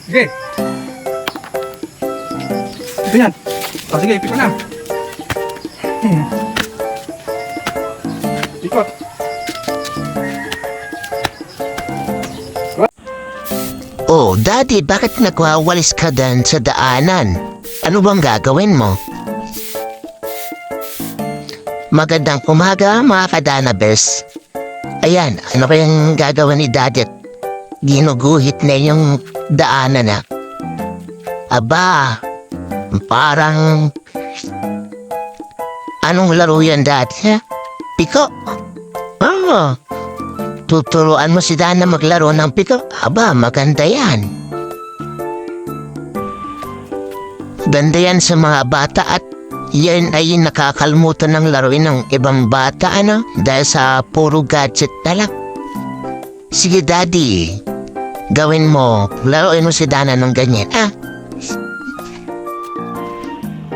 Sige. Ito yan. O sige, ipit ko na. Ikot. Oh, Daddy, bakit nagwawalis ka dan sa daanan? Ano bang gagawin mo? Magandang umaga, mga kadanabers. Ayan, ano kayang gagawin ni Daddy? Ginuguhit na yung daanan na. Aba, parang... Anong laro yan, Daddy? Piko? Oh, tuturuan mo si Dana maglaro ng piko? Aba, maganda yan. Ganda yan sa mga bata at yan ay nakakalimutan ng laruin ng ibang bata, ano? Dahil sa puro gadget na lang. Sige, Daddy. Gawin mo. Laruin mo si Dana ng ganyan, ah?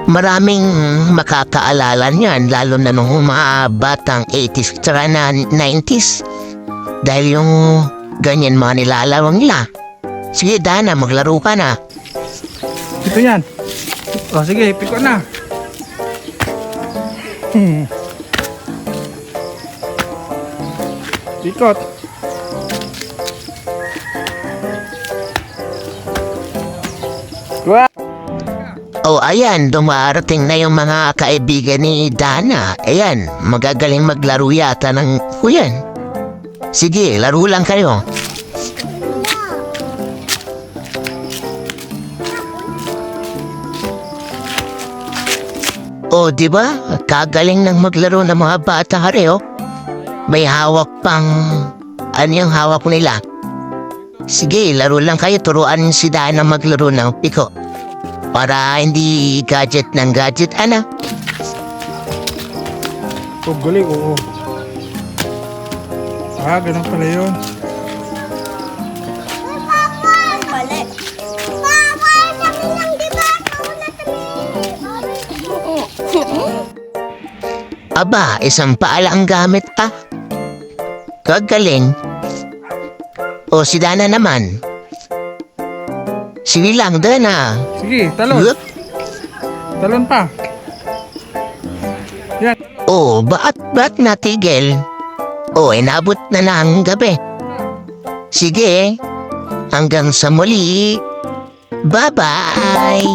Maraming makakaalala niyan, lalo na nung mga batang 80s tsaka na 90s. Dahil yung ganyan mga nilalaro nila. Sige, Dana, maglaro ka na. Ito yan. O sige, ipit ko na. Ikot. Wow. Oh, ayan, dumarating na yung mga kaibigan ni Dana. Ayan, magagaling maglaro yata ng kuyan. Sige, laro lang kayo. Oh, di ba? Kagaling ng maglaro ng mga bata hareo. May hawak pang... Ano yung hawak nila? Sige, laro lang kayo. Turuan si Dana maglaro ng piko. Para hindi gadget ng gadget, ana. Oh, galing, oo. Ah, ganun pala yun. Mali. Papa, sabi lang diba? Aba, isang paala ang gamit pa. Kagaling. O, si Dana naman. Sige lang, Dana. Sige, talon. Yup. Talon pa. Yan. Oh, ba't natigil? Oh, inabot na ng gabi. Sige, hanggang sa muli. Bye-bye!